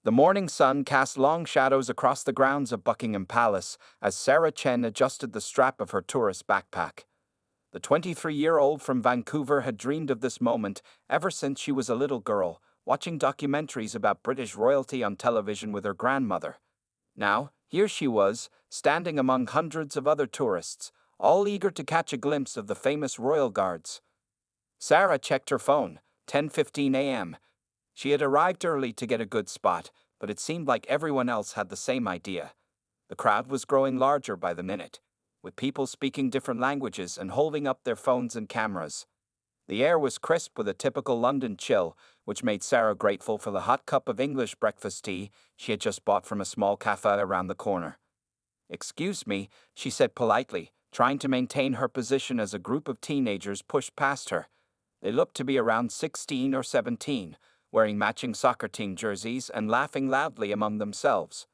The morning sun cast long shadows across the grounds of Buckingham Palace as Sarah Chen adjusted the strap of her tourist backpack. The 23-year-old from Vancouver had dreamed of this moment ever since she was a little girl, watching documentaries about British royalty on television with her grandmother. Now, here she was, standing among hundreds of other tourists, all eager to catch a glimpse of the famous royal guards. Sarah checked her phone, 10:15 a.m. She had arrived early to get a good spot, but it seemed like everyone else had the same idea. The crowd was growing larger by the minute, with people speaking different languages and holding up their phones and cameras. The air was crisp with a typical London chill, which made Sarah grateful for the hot cup of English breakfast tea she had just bought from a small cafe around the corner. "Excuse me," she said politely, trying to maintain her position as a group of teenagers pushed past her. They looked to be around 16 or 17, wearing matching soccer team jerseys and laughing loudly among themselves.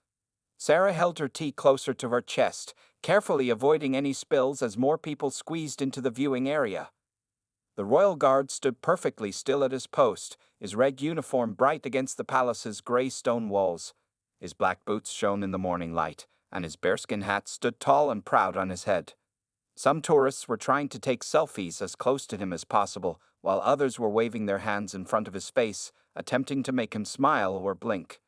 Sarah held her tea closer to her chest, carefully avoiding any spills as more people squeezed into the viewing area. The royal guard stood perfectly still at his post, his red uniform bright against the palace's gray stone walls. His black boots shone in the morning light, and his bearskin hat stood tall and proud on his head. Some tourists were trying to take selfies as close to him as possible, while others were waving their hands in front of his face, attempting to make him smile or blink.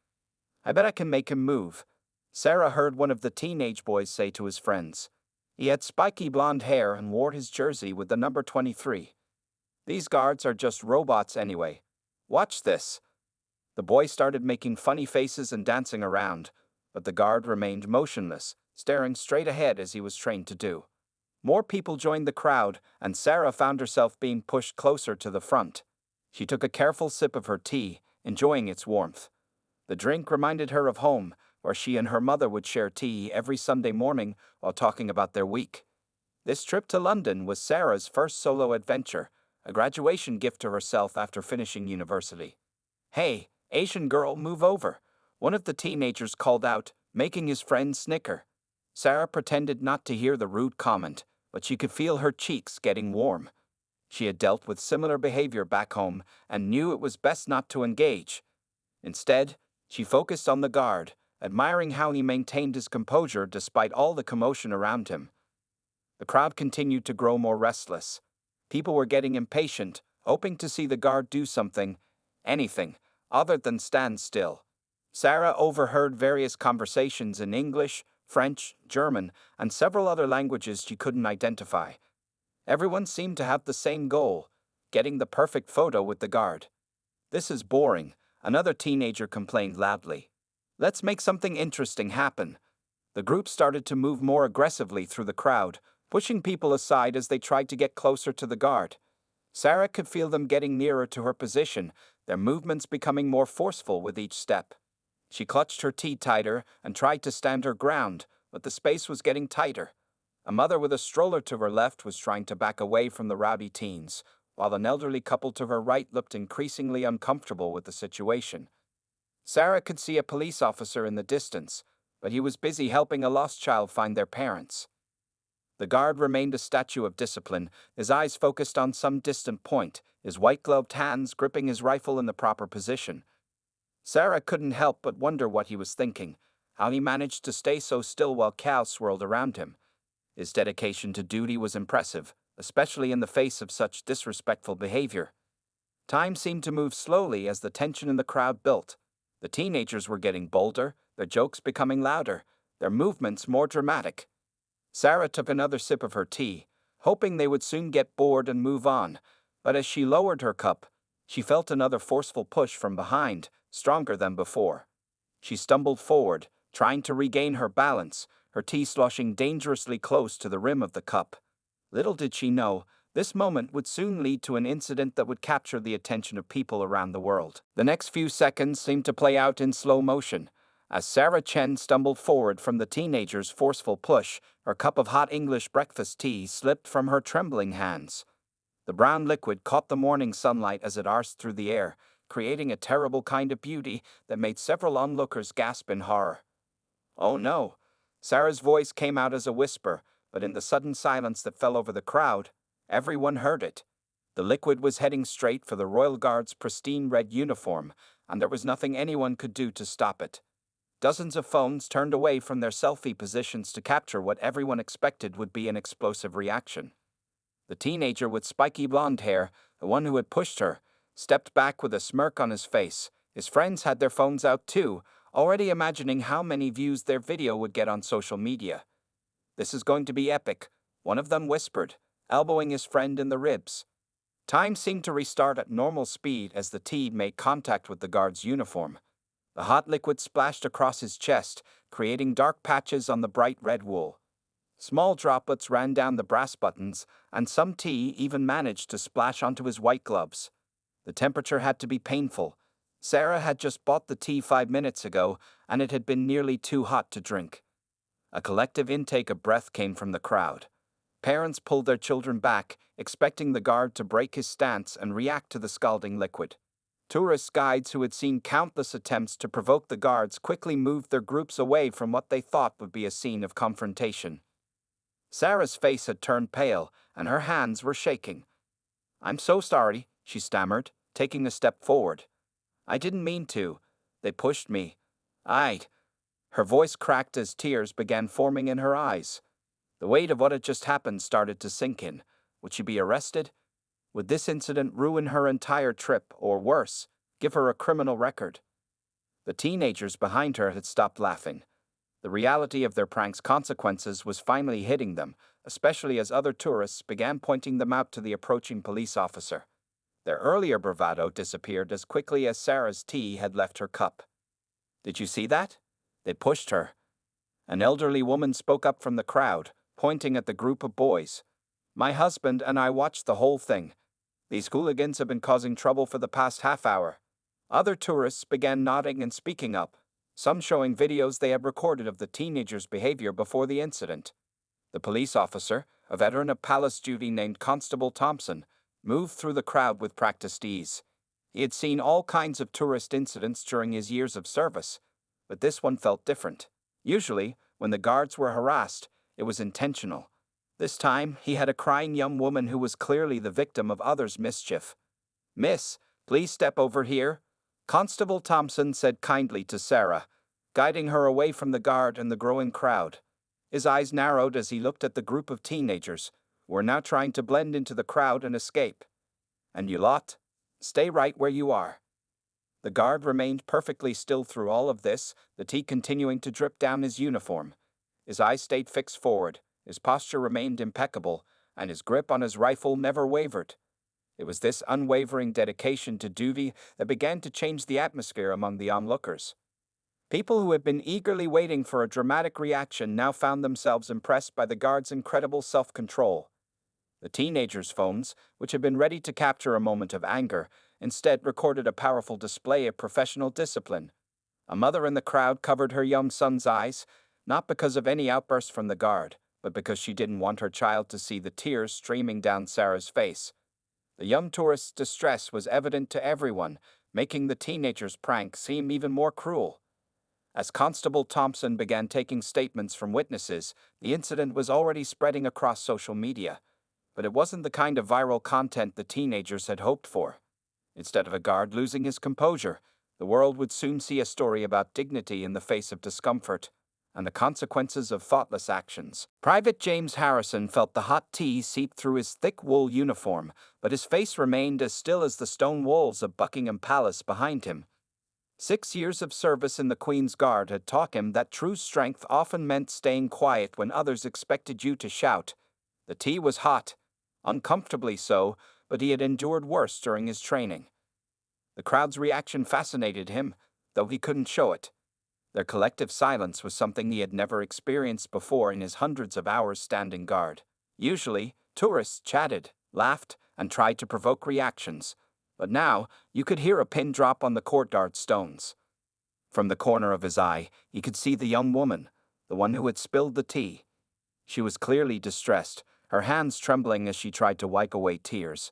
"I bet I can make him move," Sarah heard one of the teenage boys say to his friends. He had spiky blonde hair and wore his jersey with the number 23. "These guards are just robots anyway. Watch this." The boy started making funny faces and dancing around, but the guard remained motionless, staring straight ahead as he was trained to do. More people joined the crowd, and Sarah found herself being pushed closer to the front. She took a careful sip of her tea, enjoying its warmth. The drink reminded her of home, where she and her mother would share tea every Sunday morning while talking about their week. This trip to London was Sarah's first solo adventure, a graduation gift to herself after finishing university. "Hey, Asian girl, move over," one of the teenagers called out, making his friend snicker. Sarah pretended not to hear the rude comment, but she could feel her cheeks getting warm. She had dealt with similar behavior back home and knew it was best not to engage. Instead, she focused on the guard, admiring how he maintained his composure despite all the commotion around him. The crowd continued to grow more restless. People were getting impatient, hoping to see the guard do something, anything, other than stand still. Sarah overheard various conversations in English, French, German, and several other languages she couldn't identify. Everyone seemed to have the same goal: getting the perfect photo with the guard. "This is boring," another teenager complained loudly. "Let's make something interesting happen." The group started to move more aggressively through the crowd, pushing people aside as they tried to get closer to the guard. Sarah could feel them getting nearer to her position, their movements becoming more forceful with each step. She clutched her tea tighter and tried to stand her ground, but the space was getting tighter. A mother with a stroller to her left was trying to back away from the rowdy teens, while an elderly couple to her right looked increasingly uncomfortable with the situation. Sarah could see a police officer in the distance, but he was busy helping a lost child find their parents. The guard remained a statue of discipline, his eyes focused on some distant point, his white-gloved hands gripping his rifle in the proper position. Sarah couldn't help but wonder what he was thinking, how he managed to stay so still while chaos swirled around him. His dedication to duty was impressive, especially in the face of such disrespectful behavior. Time seemed to move slowly as the tension in the crowd built. The teenagers were getting bolder, their jokes becoming louder, their movements more dramatic. Sarah took another sip of her tea, hoping they would soon get bored and move on, but as she lowered her cup, she felt another forceful push from behind, stronger than before. She stumbled forward, trying to regain her balance, her tea sloshing dangerously close to the rim of the cup. Little did she know, this moment would soon lead to an incident that would capture the attention of people around the world. The next few seconds seemed to play out in slow motion. As Sarah Chen stumbled forward from the teenager's forceful push, her cup of hot English breakfast tea slipped from her trembling hands. The brown liquid caught the morning sunlight as it arced through the air, creating a terrible kind of beauty that made several onlookers gasp in horror. "Oh no!" Sarah's voice came out as a whisper, but in the sudden silence that fell over the crowd, everyone heard it. The liquid was heading straight for the Royal Guard's pristine red uniform, and there was nothing anyone could do to stop it. Dozens of phones turned away from their selfie positions to capture what everyone expected would be an explosive reaction. The teenager with spiky blonde hair, the one who had pushed her, stepped back with a smirk on his face. His friends had their phones out too, already imagining how many views their video would get on social media. "This is going to be epic," one of them whispered, elbowing his friend in the ribs. Time seemed to restart at normal speed as the tea made contact with the guard's uniform. The hot liquid splashed across his chest, creating dark patches on the bright red wool. Small droplets ran down the brass buttons, and some tea even managed to splash onto his white gloves. The temperature had to be painful. Sarah had just bought the tea 5 minutes ago, and it had been nearly too hot to drink. A collective intake of breath came from the crowd. Parents pulled their children back, expecting the guard to break his stance and react to the scalding liquid. Tourist guides who had seen countless attempts to provoke the guards quickly moved their groups away from what they thought would be a scene of confrontation. Sarah's face had turned pale, and her hands were shaking. "I'm so sorry," she stammered, taking a step forward. "I didn't mean to. They pushed me. I..." Her voice cracked as tears began forming in her eyes. The weight of what had just happened started to sink in. Would she be arrested? Would this incident ruin her entire trip, or worse, give her a criminal record? The teenagers behind her had stopped laughing. The reality of their prank's consequences was finally hitting them, especially as other tourists began pointing them out to the approaching police officer. Their earlier bravado disappeared as quickly as Sarah's tea had left her cup. "Did you see that? They pushed her." An elderly woman spoke up from the crowd, pointing at the group of boys. "My husband and I watched the whole thing. These hooligans have been causing trouble for the past half hour." Other tourists began nodding and speaking up, some showing videos they had recorded of the teenagers' behavior before the incident. The police officer, a veteran of palace duty named Constable Thompson, moved through the crowd with practiced ease. He had seen all kinds of tourist incidents during his years of service, but this one felt different. Usually, when the guards were harassed, it was intentional. This time, he had a crying young woman who was clearly the victim of others' mischief. "Miss, please step over here," Constable Thompson said kindly to Sarah, guiding her away from the guard and the growing crowd. His eyes narrowed as he looked at the group of teenagers, who were now trying to blend into the crowd and escape. "And you lot, stay right where you are." The guard remained perfectly still through all of this, the tea continuing to drip down his uniform. His eyes stayed fixed forward, his posture remained impeccable, and his grip on his rifle never wavered. It was this unwavering dedication to duty that began to change the atmosphere among the onlookers. People who had been eagerly waiting for a dramatic reaction now found themselves impressed by the guard's incredible self-control. The teenagers' phones, which had been ready to capture a moment of anger, instead recorded a powerful display of professional discipline. A mother in the crowd covered her young son's eyes, not because of any outburst from the guard, but because she didn't want her child to see the tears streaming down Sarah's face. The young tourist's distress was evident to everyone, making the teenager's prank seem even more cruel. As Constable Thompson began taking statements from witnesses, the incident was already spreading across social media. But it wasn't the kind of viral content the teenagers had hoped for. Instead of a guard losing his composure, the world would soon see a story about dignity in the face of discomfort and the consequences of thoughtless actions. Private James Harrison felt the hot tea seep through his thick wool uniform, but his face remained as still as the stone walls of Buckingham Palace behind him. 6 years of service in the Queen's Guard had taught him that true strength often meant staying quiet when others expected you to shout. The tea was hot, uncomfortably so, but he had endured worse during his training. The crowd's reaction fascinated him, though he couldn't show it. Their collective silence was something he had never experienced before in his hundreds of hours standing guard. Usually, tourists chatted, laughed, and tried to provoke reactions, but now you could hear a pin drop on the courtyard stones. From the corner of his eye, he could see the young woman, the one who had spilled the tea. She was clearly distressed, her hands trembling as she tried to wipe away tears.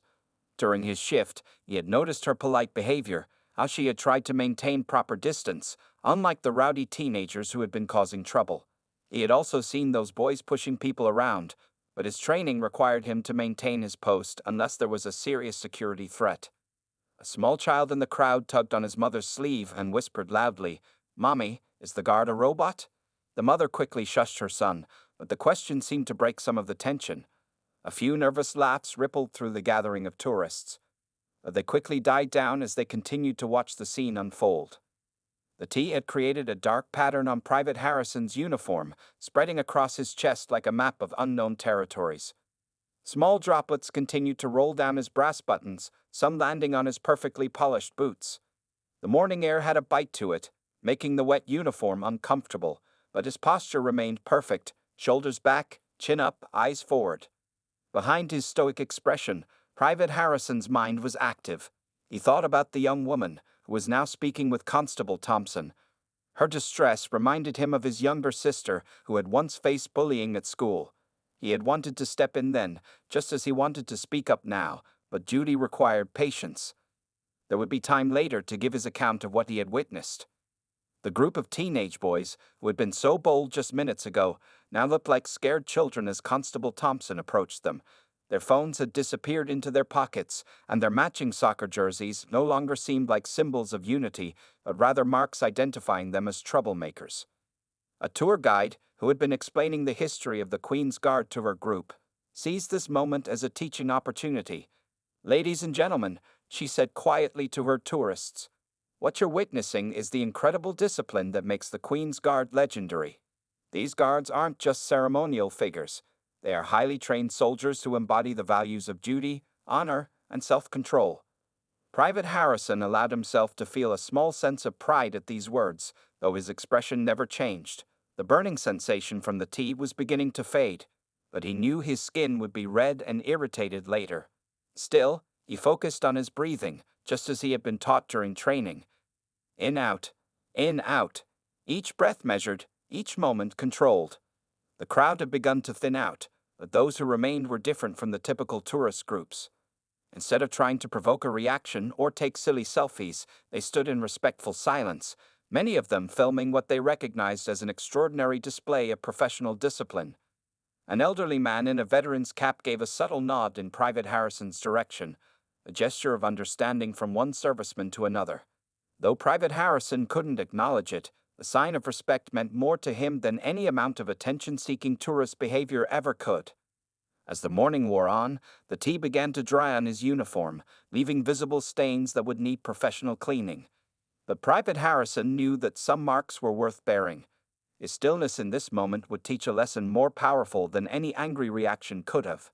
During his shift, he had noticed her polite behavior, how she had tried to maintain proper distance, unlike the rowdy teenagers who had been causing trouble. He had also seen those boys pushing people around, but his training required him to maintain his post unless there was a serious security threat. A small child in the crowd tugged on his mother's sleeve and whispered loudly, "Mommy, is the guard a robot?" The mother quickly shushed her son, but the question seemed to break some of the tension. A few nervous laughs rippled through the gathering of tourists, but they quickly died down as they continued to watch the scene unfold. The T had created a dark pattern on Private Harrison's uniform, spreading across his chest like a map of unknown territories. Small droplets continued to roll down his brass buttons, some landing on his perfectly polished boots. The morning air had a bite to it, making the wet uniform uncomfortable, but his posture remained perfect, shoulders back, chin up, eyes forward. Behind his stoic expression, Private Harrison's mind was active. He thought about the young woman, who was now speaking with Constable Thompson. Her distress reminded him of his younger sister, who had once faced bullying at school. He had wanted to step in then, just as he wanted to speak up now, but duty required patience. There would be time later to give his account of what he had witnessed. The group of teenage boys, who had been so bold just minutes ago, now looked like scared children as Constable Thompson approached them. Their phones had disappeared into their pockets, and their matching soccer jerseys no longer seemed like symbols of unity, but rather marks identifying them as troublemakers. A tour guide, who had been explaining the history of the Queen's Guard to her group, seized this moment as a teaching opportunity. "Ladies and gentlemen," she said quietly to her tourists, "what you're witnessing is the incredible discipline that makes the Queen's Guard legendary. These guards aren't just ceremonial figures. They are highly trained soldiers who embody the values of duty, honor, and self-control." Private Harrison allowed himself to feel a small sense of pride at these words, though his expression never changed. The burning sensation from the tea was beginning to fade, but he knew his skin would be red and irritated later. Still, he focused on his breathing, just as he had been taught during training. In, out, each breath measured, each moment controlled. The crowd had begun to thin out, but those who remained were different from the typical tourist groups. Instead of trying to provoke a reaction or take silly selfies, they stood in respectful silence, many of them filming what they recognized as an extraordinary display of professional discipline. An elderly man in a veteran's cap gave a subtle nod in Private Harrison's direction, a gesture of understanding from one serviceman to another. Though Private Harrison couldn't acknowledge it, the sign of respect meant more to him than any amount of attention-seeking tourist behavior ever could. As the morning wore on, the tea began to dry on his uniform, leaving visible stains that would need professional cleaning. But Private Harrison knew that some marks were worth bearing. His stillness in this moment would teach a lesson more powerful than any angry reaction could have.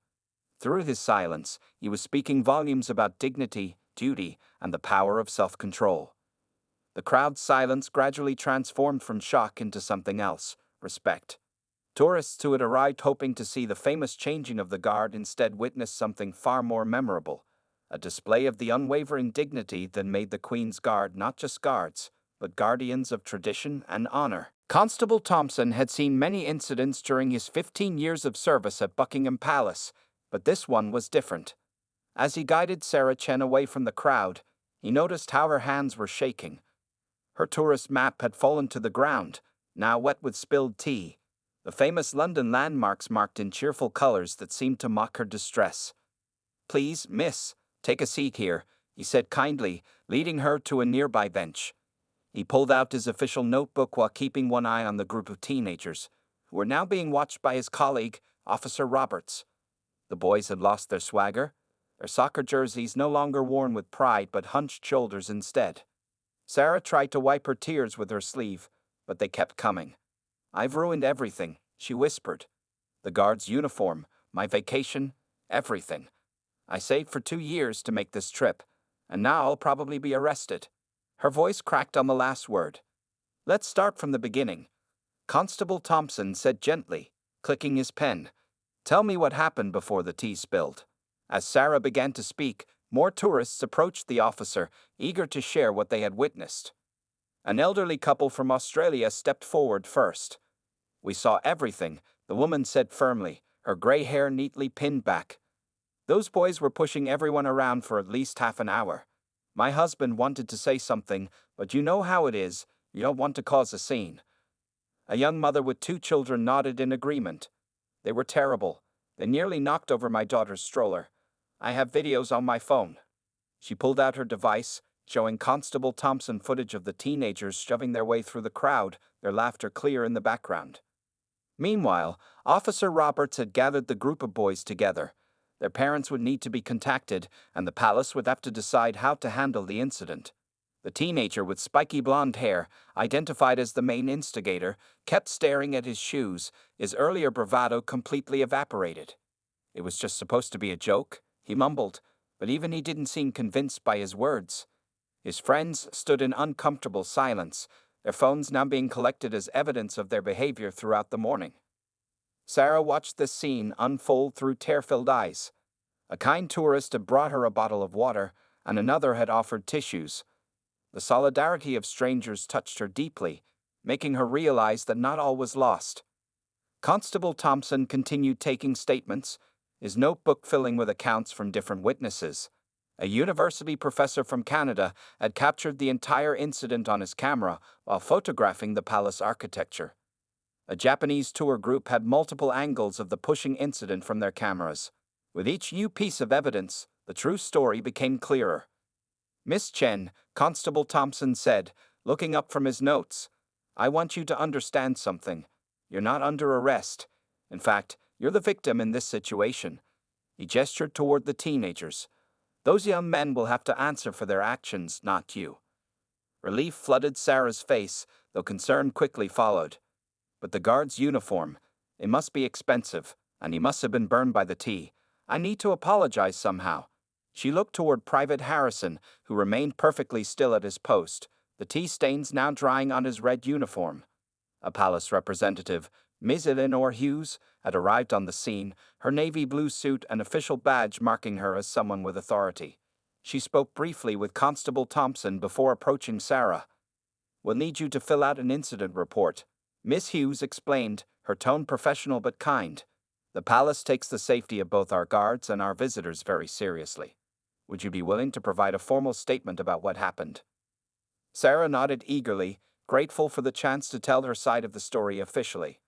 Through his silence, he was speaking volumes about dignity, duty, and the power of self-control. The crowd's silence gradually transformed from shock into something else: respect. Tourists who had arrived hoping to see the famous changing of the guard instead witnessed something far more memorable: a display of the unwavering dignity that made the Queen's Guard not just guards, but guardians of tradition and honor. Constable Thompson had seen many incidents during his 15 years of service at Buckingham Palace, but this one was different. As he guided Sarah Chen away from the crowd, he noticed how her hands were shaking. Her tourist map had fallen to the ground, now wet with spilled tea, the famous London landmarks marked in cheerful colors that seemed to mock her distress. "Please, miss, take a seat here," he said kindly, leading her to a nearby bench. He pulled out his official notebook while keeping one eye on the group of teenagers, who were now being watched by his colleague, Officer Roberts. The boys had lost their swagger, their soccer jerseys no longer worn with pride but hunched shoulders instead. Sarah tried to wipe her tears with her sleeve, but they kept coming. "I've ruined everything," she whispered. "The guard's uniform, my vacation, everything. I saved for 2 years to make this trip, and now I'll probably be arrested." Her voice cracked on the last word. "Let's start from the beginning," Constable Thompson said gently, clicking his pen. "Tell me what happened before the tea spilled." As Sarah began to speak, more tourists approached the officer, eager to share what they had witnessed. An elderly couple from Australia stepped forward first. "We saw everything," the woman said firmly, her gray hair neatly pinned back. "Those boys were pushing everyone around for at least half an hour. My husband wanted to say something, but you know how it is, you don't want to cause a scene." A young mother with 2 children nodded in agreement. "They were terrible. They nearly knocked over my daughter's stroller. I have videos on my phone." She pulled out her device, showing Constable Thompson footage of the teenagers shoving their way through the crowd, their laughter clear in the background. Meanwhile, Officer Roberts had gathered the group of boys together. Their parents would need to be contacted, and the palace would have to decide how to handle the incident. The teenager with spiky blonde hair, identified as the main instigator, kept staring at his shoes, his earlier bravado completely evaporated. It was just supposed to be a joke, he mumbled, but even he didn't seem convinced by his words. His friends stood in uncomfortable silence, their phones now being collected as evidence of their behavior throughout the morning. Sarah watched this scene unfold through tear-filled eyes. A kind tourist had brought her a bottle of water, and another had offered tissues. The solidarity of strangers touched her deeply, making her realize that not all was lost. Constable Thompson continued taking statements, his notebook filling with accounts from different witnesses. A university professor from Canada had captured the entire incident on his camera while photographing the palace architecture. A Japanese tour group had multiple angles of the pushing incident from their cameras. With each new piece of evidence, the true story became clearer. "Miss Chen," Constable Thompson said, looking up from his notes, "I want you to understand something. You're not under arrest. In fact, you're the victim in this situation." He gestured toward the teenagers. "Those young men will have to answer for their actions, not you." Relief flooded Sarah's face, though concern quickly followed. But the guard's uniform, it must be expensive, and he must have been burned by the tea. I need to apologize somehow. She looked toward Private Harrison, who remained perfectly still at his post, the tea stains now drying on his red uniform. A palace representative, Ms. Eleanor Hughes, had arrived on the scene, her navy blue suit and official badge marking her as someone with authority. She spoke briefly with Constable Thompson before approaching Sarah. "We'll need you to fill out an incident report," Miss Hughes explained, her tone professional but kind. "The palace takes the safety of both our guards and our visitors very seriously. Would you be willing to provide a formal statement about what happened?" Sarah nodded eagerly, grateful for the chance to tell her side of the story officially.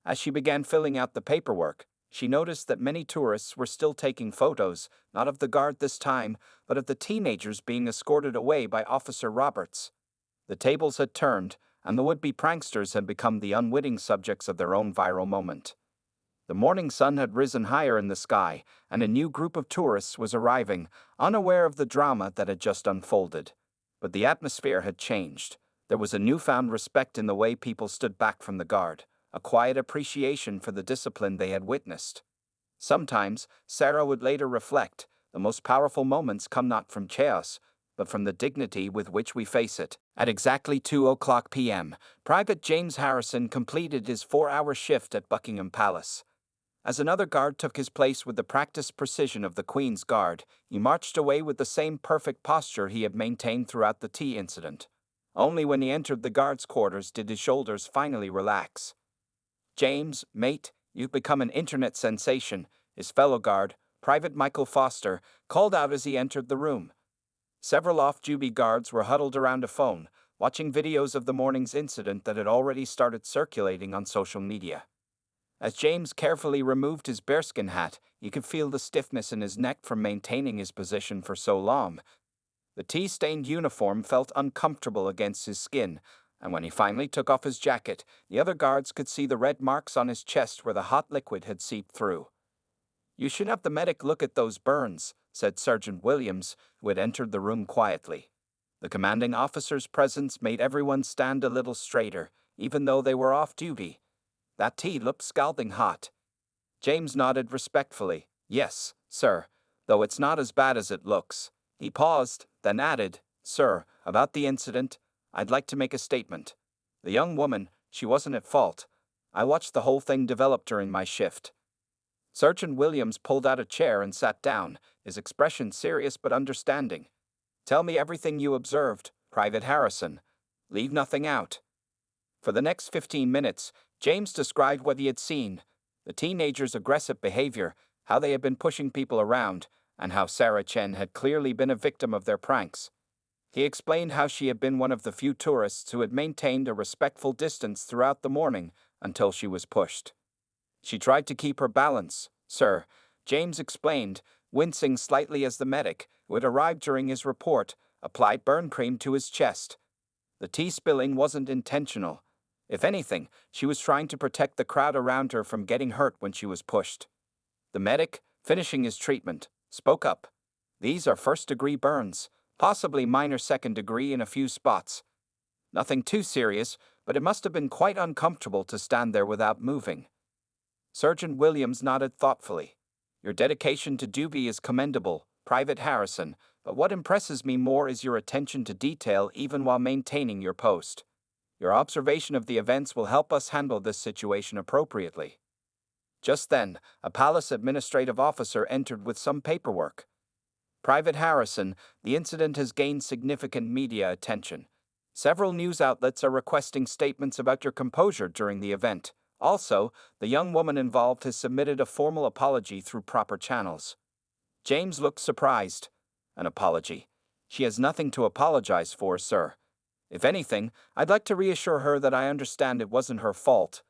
As she began filling out the paperwork, she noticed that many tourists were still taking photos, not of the guard this time, but of the teenagers being escorted away by Officer Roberts. The tables had turned, and the would-be pranksters had become the unwitting subjects of their own viral moment. The morning sun had risen higher in the sky, and a new group of tourists was arriving, unaware of the drama that had just unfolded. But the atmosphere had changed. There was a newfound respect in the way people stood back from the guard, a quiet appreciation for the discipline they had witnessed. Sometimes, Sarah would later reflect, the most powerful moments come not from chaos, but from the dignity with which we face it. At exactly 2:00 p.m., Private James Harrison completed his 4-hour shift at Buckingham Palace. As another guard took his place with the practiced precision of the Queen's Guard, he marched away with the same perfect posture he had maintained throughout the tea incident. Only when he entered the guards' quarters did his shoulders finally relax. "James, mate, you've become an internet sensation," his fellow guard, Private Michael Foster, called out as he entered the room. Several off-duty guards were huddled around a phone, watching videos of the morning's incident that had already started circulating on social media. As James carefully removed his bearskin hat, you could feel the stiffness in his neck from maintaining his position for so long. The tea-stained uniform felt uncomfortable against his skin, and when he finally took off his jacket, the other guards could see the red marks on his chest where the hot liquid had seeped through. "You should have the medic look at those burns," said Sergeant Williams, who had entered the room quietly. The commanding officer's presence made everyone stand a little straighter, even though they were off duty. That tea looked scalding hot. James nodded respectfully. "Yes, sir, though it's not as bad as it looks." He paused, then added, "Sir, about the incident, I'd like to make a statement. The young woman, she wasn't at fault. I watched the whole thing develop during my shift." Sergeant Williams pulled out a chair and sat down, his expression serious but understanding. "Tell me everything you observed, Private Harrison. Leave nothing out." For the next 15 minutes, James described what he had seen, the teenagers' aggressive behavior, how they had been pushing people around, and how Sarah Chen had clearly been a victim of their pranks. He explained how she had been one of the few tourists who had maintained a respectful distance throughout the morning until she was pushed. "She tried to keep her balance, sir," James explained, wincing slightly as the medic, who had arrived during his report, applied burn cream to his chest. The tea spilling wasn't intentional. If anything, she was trying to protect the crowd around her from getting hurt when she was pushed. The medic, finishing his treatment, spoke up. "These are first-degree burns, possibly minor second-degree in a few spots. Nothing too serious, but it must have been quite uncomfortable to stand there without moving." Sergeant Williams nodded thoughtfully. "Your dedication to duty is commendable, Private Harrison, but what impresses me more is your attention to detail even while maintaining your post. Your observation of the events will help us handle this situation appropriately." Just then, a palace administrative officer entered with some paperwork. "Private Harrison, the incident has gained significant media attention. Several news outlets are requesting statements about your composure during the event. Also, the young woman involved has submitted a formal apology through proper channels." James looked surprised. "An apology? She has nothing to apologize for, sir. If anything, I'd like to reassure her that I understand it wasn't her fault."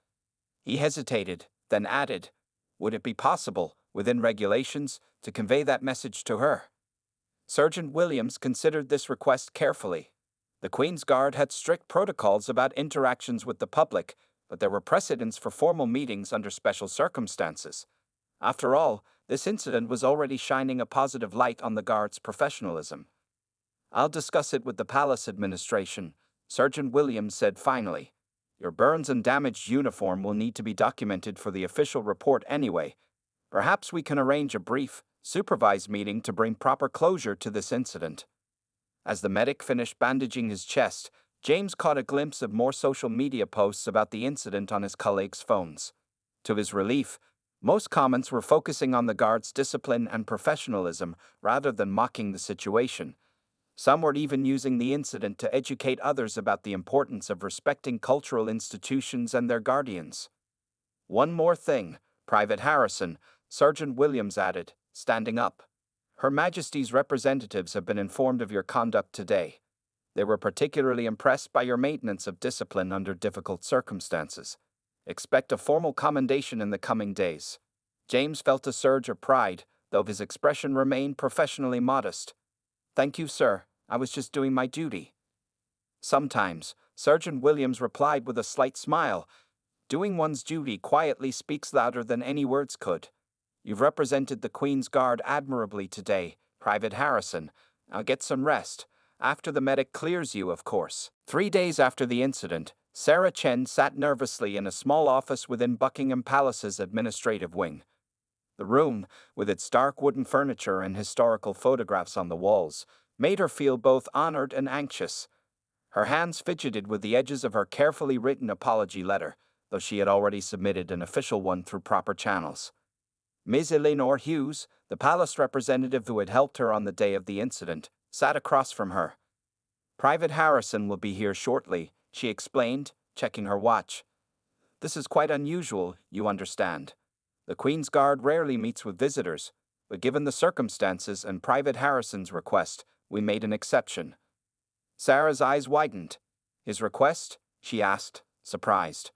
He hesitated, then added, "Would it be possible, within regulations, to convey that message to her?" Sergeant Williams considered this request carefully. The Queen's Guard had strict protocols about interactions with the public, but there were precedents for formal meetings under special circumstances. After all, this incident was already shining a positive light on the Guard's professionalism. "I'll discuss it with the palace administration," Sergeant Williams said finally. "Your burns and damaged uniform will need to be documented for the official report anyway. Perhaps we can arrange a brief, supervised meeting to bring proper closure to this incident." As the medic finished bandaging his chest, James caught a glimpse of more social media posts about the incident on his colleagues' phones. To his relief, most comments were focusing on the Guard's discipline and professionalism rather than mocking the situation. Some were even using the incident to educate others about the importance of respecting cultural institutions and their guardians. "One more thing, Private Harrison," Sergeant Williams added, standing up. "Her Majesty's representatives have been informed of your conduct today. They were particularly impressed by your maintenance of discipline under difficult circumstances. Expect a formal commendation in the coming days." James felt a surge of pride, though his expression remained professionally modest. "Thank you, sir. I was just doing my duty." "Sometimes," Sergeant Williams replied with a slight smile, "doing one's duty quietly speaks louder than any words could. You've represented the Queen's Guard admirably today, Private Harrison. Now get some rest. After the medic clears you, of course." 3 days after the incident, Sarah Chen sat nervously in a small office within Buckingham Palace's administrative wing. The room, with its dark wooden furniture and historical photographs on the walls, made her feel both honored and anxious. Her hands fidgeted with the edges of her carefully written apology letter, though she had already submitted an official one through proper channels. Ms. Eleanor Hughes, the palace representative who had helped her on the day of the incident, sat across from her. "Private Harrison will be here shortly," she explained, checking her watch. "This is quite unusual, you understand. The Queen's Guard rarely meets with visitors, but given the circumstances and Private Harrison's request, we made an exception." Sarah's eyes widened. "His request?" she asked, surprised.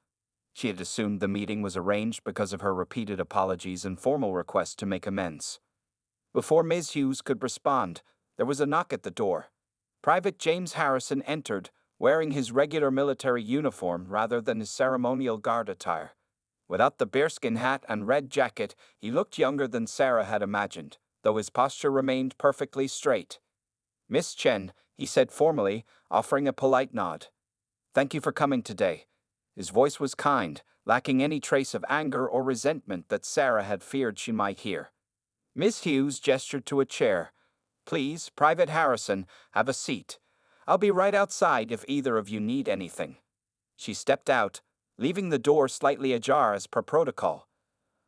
She had assumed the meeting was arranged because of her repeated apologies and formal request to make amends. Before Ms. Hughes could respond, there was a knock at the door. Private James Harrison entered, wearing his regular military uniform rather than his ceremonial guard attire. Without the bearskin hat and red jacket, he looked younger than Sarah had imagined, though his posture remained perfectly straight. "Miss Chen," he said formally, offering a polite nod. "Thank you for coming today." His voice was kind, lacking any trace of anger or resentment that Sarah had feared she might hear. Miss Hughes gestured to a chair. "Please, Private Harrison, have a seat. I'll be right outside if either of you need anything." She stepped out, leaving the door slightly ajar as per protocol.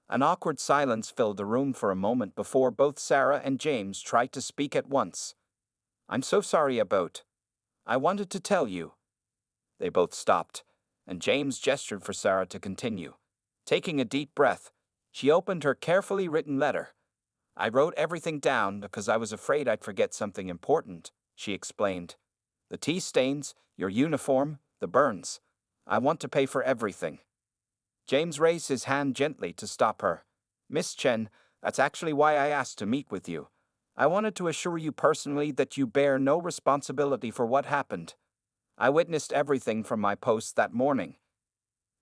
An awkward silence filled the room for a moment before both Sarah and James tried to speak at once. "I'm so sorry about. I wanted to tell you." They both stopped, and James gestured for Sarah to continue. Taking a deep breath, she opened her carefully written letter. "I wrote everything down because I was afraid I'd forget something important," she explained. "The tea stains, your uniform, the burns. I want to pay for everything." James raised his hand gently to stop her. "Miss Chen, that's actually why I asked to meet with you. I wanted to assure you personally that you bear no responsibility for what happened. I witnessed everything from my post that morning.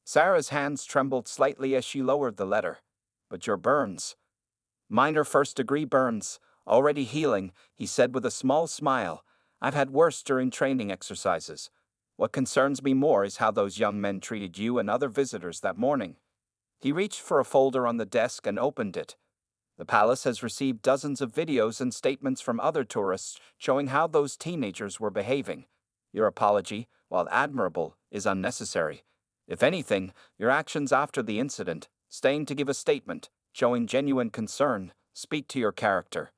Sarah's hands trembled slightly as she lowered the letter. But your burns. Minor first-degree burns, already healing, he said with a small smile. I've had worse during training exercises. What concerns me more is how those young men treated you and other visitors that morning. He reached for a folder on the desk and opened it. The palace has received dozens of videos and statements from other tourists showing how those teenagers were behaving. Your apology, while admirable, is unnecessary. If anything, your actions after the incident, staying to give a statement, showing genuine concern, speak to your character.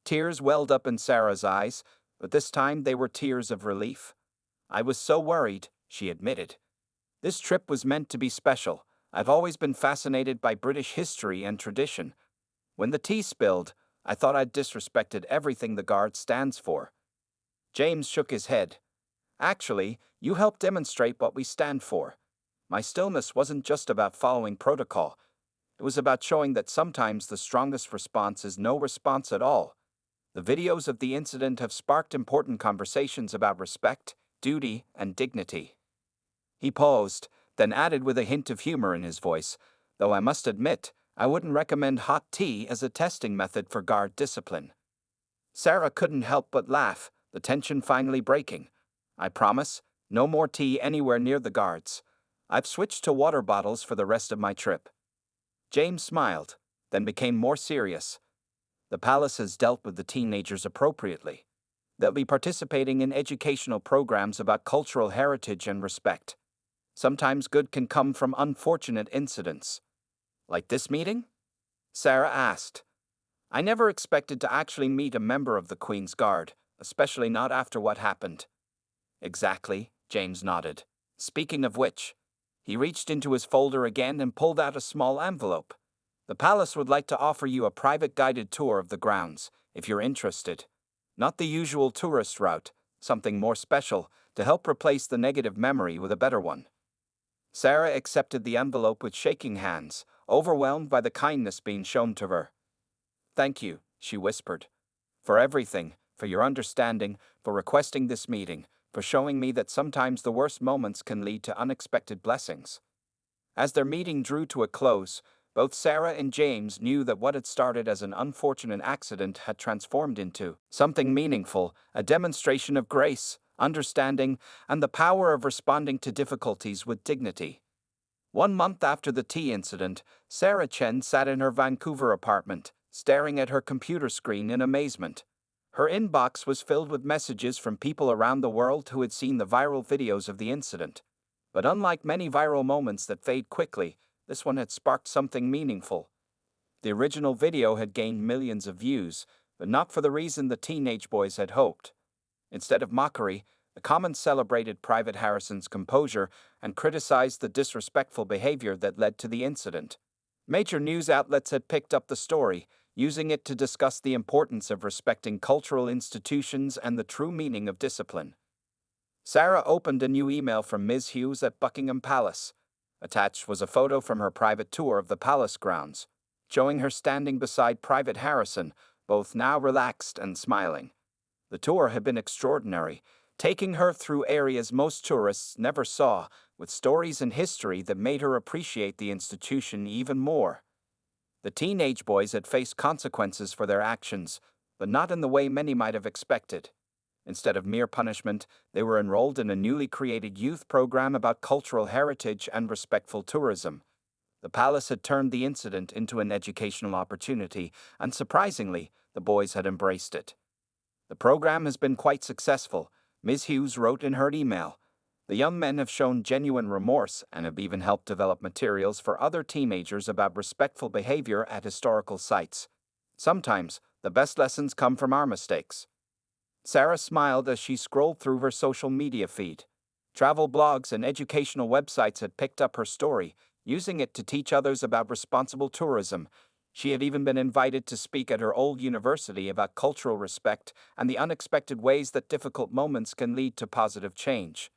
Tears welled up in Sarah's eyes, but this time they were tears of relief. I was so worried, she admitted. This trip was meant to be special. I've always been fascinated by British history and tradition. When the tea spilled, I thought I'd disrespected everything the Guard stands for. James shook his head. Actually, you helped demonstrate what we stand for. My stillness wasn't just about following protocol. It was about showing that sometimes the strongest response is no response at all. The videos of the incident have sparked important conversations about respect, duty, and dignity. He paused, then added with a hint of humor in his voice, though I must admit, I wouldn't recommend hot tea as a testing method for Guard discipline. Sarah couldn't help but laugh, the tension finally breaking. I promise, no more tea anywhere near the Guards. I've switched to water bottles for the rest of my trip. James smiled, then became more serious. The palace has dealt with the teenagers appropriately. They'll be participating in educational programs about cultural heritage and respect. Sometimes good can come from unfortunate incidents. Like this meeting? Sarah asked. I never expected to actually meet a member of the Queen's Guard, especially not after what happened. Exactly, James nodded. Speaking of which, he reached into his folder again and pulled out a small envelope. The palace would like to offer you a private guided tour of the grounds, if you're interested. Not the usual tourist route, something more special, to help replace the negative memory with a better one. Sarah accepted the envelope with shaking hands, overwhelmed by the kindness being shown to her. Thank you, she whispered. For everything, for your understanding, for requesting this meeting, for showing me that sometimes the worst moments can lead to unexpected blessings. As their meeting drew to a close, both Sarah and James knew that what had started as an unfortunate accident had transformed into something meaningful, a demonstration of grace, understanding, and the power of responding to difficulties with dignity. 1 month after the tea incident, Sarah Chen sat in her Vancouver apartment, staring at her computer screen in amazement. Her inbox was filled with messages from people around the world who had seen the viral videos of the incident. But unlike many viral moments that fade quickly, this one had sparked something meaningful. The original video had gained millions of views, but not for the reason the teenage boys had hoped. Instead of mockery, the comments celebrated Private Harrison's composure and criticized the disrespectful behavior that led to the incident. Major news outlets had picked up the story, using it to discuss the importance of respecting cultural institutions and the true meaning of discipline. Sarah opened a new email from Ms. Hughes at Buckingham Palace. Attached was a photo from her private tour of the palace grounds, showing her standing beside Private Harrison, both now relaxed and smiling. The tour had been extraordinary, taking her through areas most tourists never saw, with stories and history that made her appreciate the institution even more. The teenage boys had faced consequences for their actions, but not in the way many might have expected. Instead of mere punishment, they were enrolled in a newly created youth program about cultural heritage and respectful tourism. The palace had turned the incident into an educational opportunity, and surprisingly, the boys had embraced it. The program has been quite successful, Ms. Hughes wrote in her email. The young men have shown genuine remorse and have even helped develop materials for other teenagers about respectful behavior at historical sites. Sometimes, the best lessons come from our mistakes. Sarah smiled as she scrolled through her social media feed. Travel blogs and educational websites had picked up her story, using it to teach others about responsible tourism. She had even been invited to speak at her old university about cultural respect and the unexpected ways that difficult moments can lead to positive change.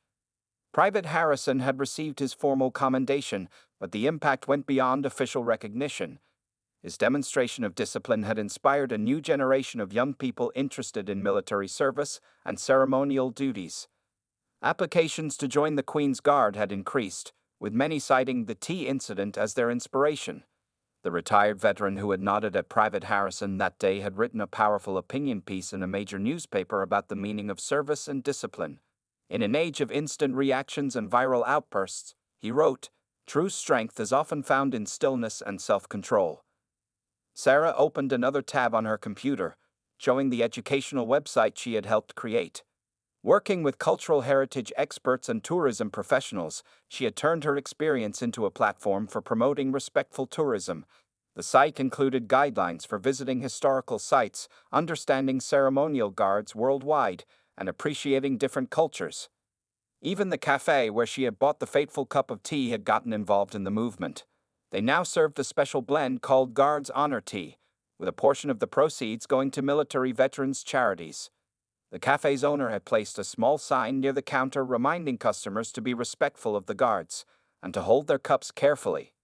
Private Harrison had received his formal commendation, but the impact went beyond official recognition. His demonstration of discipline had inspired a new generation of young people interested in military service and ceremonial duties. Applications to join the Queen's Guard had increased, with many citing the tea incident as their inspiration. The retired veteran who had nodded at Private Harrison that day had written a powerful opinion piece in a major newspaper about the meaning of service and discipline. In an age of instant reactions and viral outbursts, he wrote, "True strength is often found in stillness and self-control." Sarah opened another tab on her computer, showing the educational website she had helped create. Working with cultural heritage experts and tourism professionals, she had turned her experience into a platform for promoting respectful tourism. The site included guidelines for visiting historical sites, understanding ceremonial guards worldwide, and appreciating different cultures. Even the cafe where she had bought the fateful cup of tea had gotten involved in the movement. They now served a special blend called Guards Honor Tea, with a portion of the proceeds going to military veterans' charities. The cafe's owner had placed a small sign near the counter reminding customers to be respectful of the guards and to hold their cups carefully.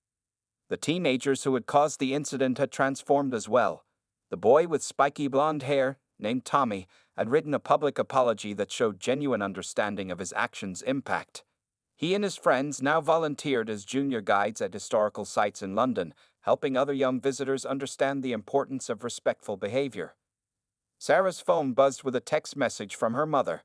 The teenagers who had caused the incident had transformed as well. The boy with spiky blonde hair, named Tommy, had written a public apology that showed genuine understanding of his actions' impact. He and his friends now volunteered as junior guides at historical sites in London, helping other young visitors understand the importance of respectful behavior. Sarah's phone buzzed with a text message from her mother.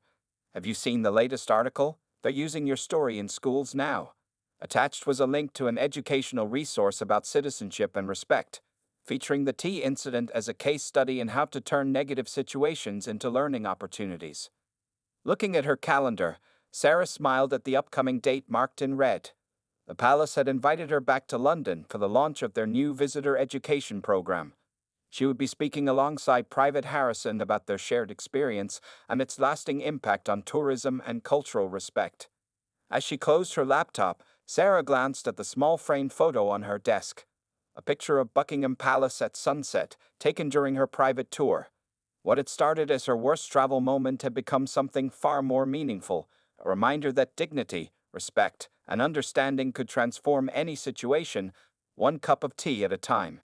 "Have you seen the latest article? They're using your story in schools now." Attached was a link to an educational resource about citizenship and respect, featuring the tea incident as a case study in how to turn negative situations into learning opportunities. Looking at her calendar, Sarah smiled at the upcoming date marked in red. The palace had invited her back to London for the launch of their new visitor education program. She would be speaking alongside Private Harrison about their shared experience and its lasting impact on tourism and cultural respect. As she closed her laptop, Sarah glanced at the small framed photo on her desk, a picture of Buckingham Palace at sunset, taken during her private tour. What had started as her worst travel moment had become something far more meaningful, a reminder that dignity, respect, and understanding could transform any situation, one cup of tea at a time.